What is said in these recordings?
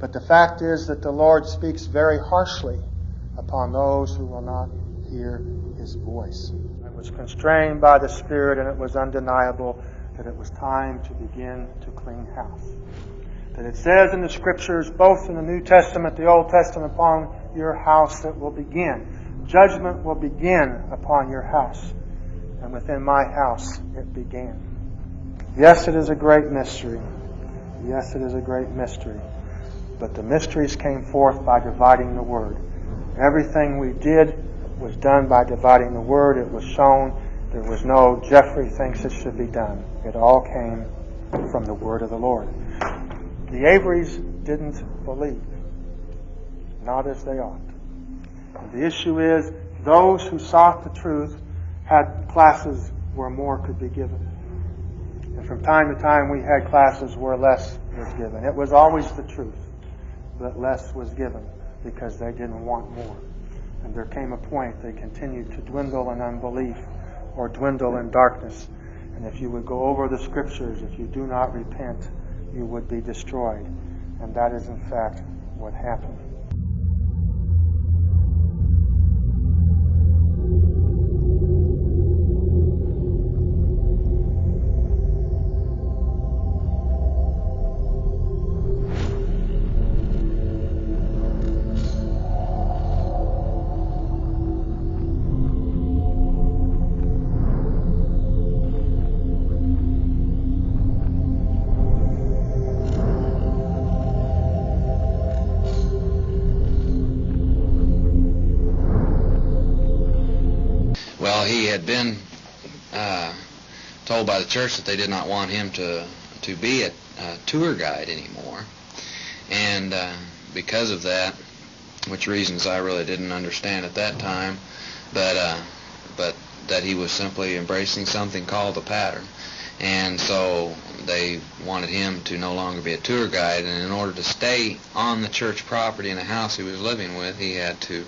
But the fact is that the Lord speaks very harshly upon those who will not hear His voice. I was constrained by the Spirit, and it was undeniable that it was time to begin to clean house. That it says in the Scriptures, both in the New Testament, the Old Testament, upon your house that will begin. Judgment will begin upon your house. And within my house it began. Yes, it is a great mystery. Yes, it is a great mystery. But the mysteries came forth by dividing the Word. Everything we did was done by dividing the Word. It was shown. There was no Jeffrey thinks it should be done. It all came from the Word of the Lord. The Averys didn't believe. Not as they ought. And the issue is, those who sought the truth had classes where more could be given. And from time to time we had classes where less was given. It was always the truth, but less was given because they didn't want more. And there came a point they continued to dwindle in unbelief or dwindle in darkness. And if you would go over the Scriptures, if you do not repent, you would be destroyed. And that is in fact what happened. Well, he had been told by the church that they did not want him to be a tour guide anymore. And because of that, which reasons I really didn't understand at that time, but that he was simply embracing something called the pattern. And so they wanted him to no longer be a tour guide, and in order to stay on the church property in the house he was living with, he had to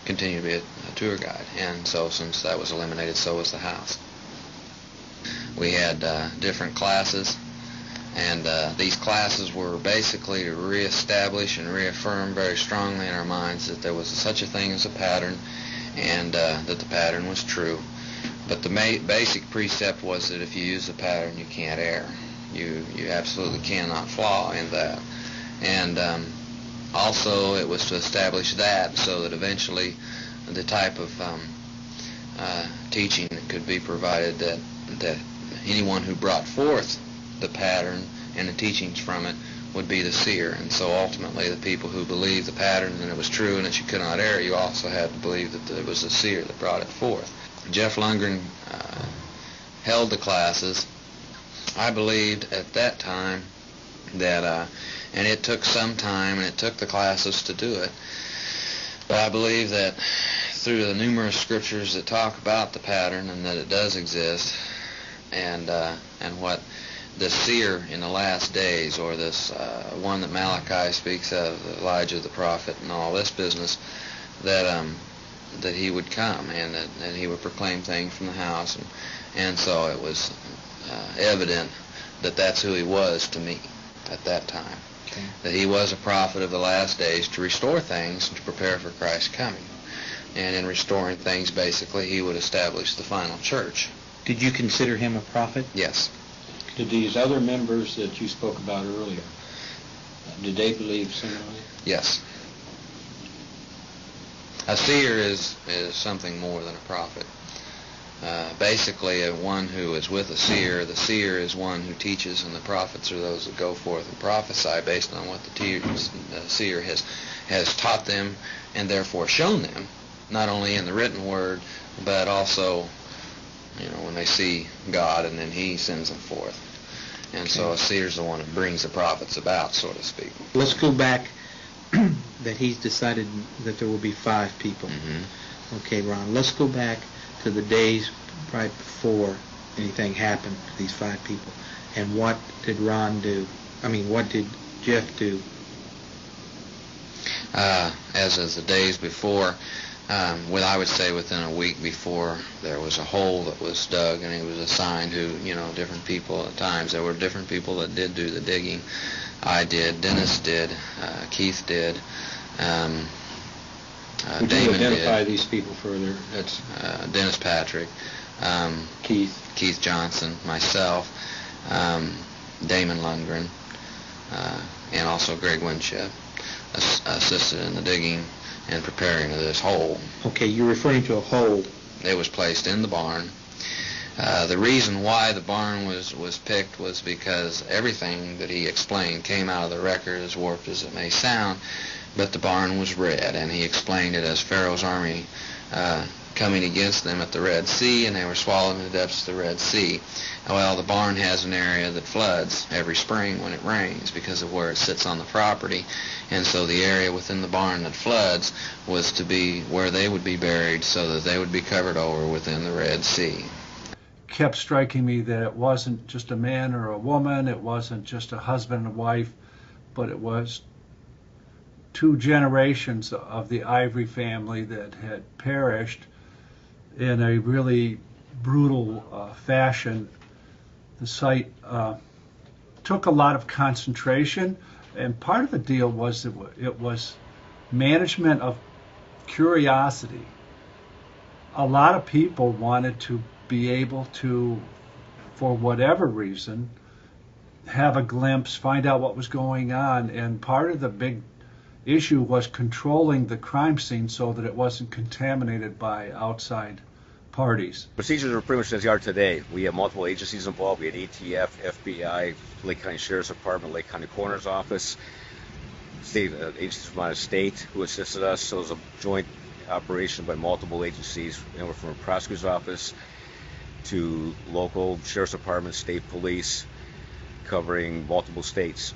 continue to be a tour guide. And so since that was eliminated, so was the house. We had different classes, and these classes were basically to reestablish and reaffirm very strongly in our minds that there was such a thing as a pattern, and that the pattern was true. But the basic precept was that if you use the pattern, you can't err. You absolutely cannot flaw in that. And also it was to establish that so that eventually the type of teaching could be provided that anyone who brought forth the pattern and the teachings from it would be the seer. And so ultimately the people who believed the pattern and it was true and that you could not err, you also had to believe that it was the seer that brought it forth. Jeff Lundgren held the classes. I believed at that time that, and it took some time and it took the classes to do it, but I believe that through the numerous scriptures that talk about the pattern and that it does exist, and what the seer in the last days, or this one that Malachi speaks of, Elijah the prophet and all this business, that he would come and that he would proclaim things from the house, and so it was evident that that's who he was to me at that time. Okay. That he was a prophet of the last days to restore things and to prepare for Christ's coming. And in restoring things, basically, he would establish the final church. Did you consider him a prophet? Yes. Did these other members that you spoke about earlier, did they believe similarly? Yes. A seer is something more than a prophet. Basically, one who is with a seer, the seer is one who teaches, and the prophets are those that go forth and prophesy based on what the seer has taught them and therefore shown them, not only in the written word, but also, when they see God and then he sends them forth. And so a seer is the one that brings the prophets about, so to speak. Let's go back that he's decided that there will be 5 people. Mm-hmm. Okay, Ron, let's go back to the days right before anything happened to these 5 people. And what did Ron do? What did Jeff do? As the days before, I would say within a week before, there was a hole that was dug, and it was assigned to, different people at times. There were different people that did do the digging. I did, Dennis did, Keith did, Would Damon you identify did. these people further? That's Dennis Patrick, Keith Johnson, myself, Damon Lundgren, and also Greg Winship assisted in the digging and preparing of this hole. Okay, you're referring to a hole. It was placed in the barn. The reason why the barn was picked was because everything that he explained came out of the record, as warped as it may sound, but the barn was red, and he explained it as Pharaoh's army coming against them at the Red Sea, and they were swallowed in the depths of the Red Sea. Well, the barn has an area that floods every spring when it rains because of where it sits on the property, and so the area within the barn that floods was to be where they would be buried so that they would be covered over within the Red Sea. Kept striking me that it wasn't just a man or a woman, it wasn't just a husband and wife, but it was 2 generations of the Ivory family that had perished in a really brutal fashion. The site took a lot of concentration, and part of the deal was that it was management of curiosity. A lot of people wanted to be able to, for whatever reason, have a glimpse, find out what was going on, and part of the big issue was controlling the crime scene so that it wasn't contaminated by outside parties. Procedures are pretty much as they are today. We have multiple agencies involved. We had ATF, FBI, Lake County Sheriff's Department, Lake County Coroner's Office, state agencies from out of state who assisted us. So it was a joint operation by multiple agencies, anywhere from a prosecutor's office to local sheriff's department, state police, covering multiple states.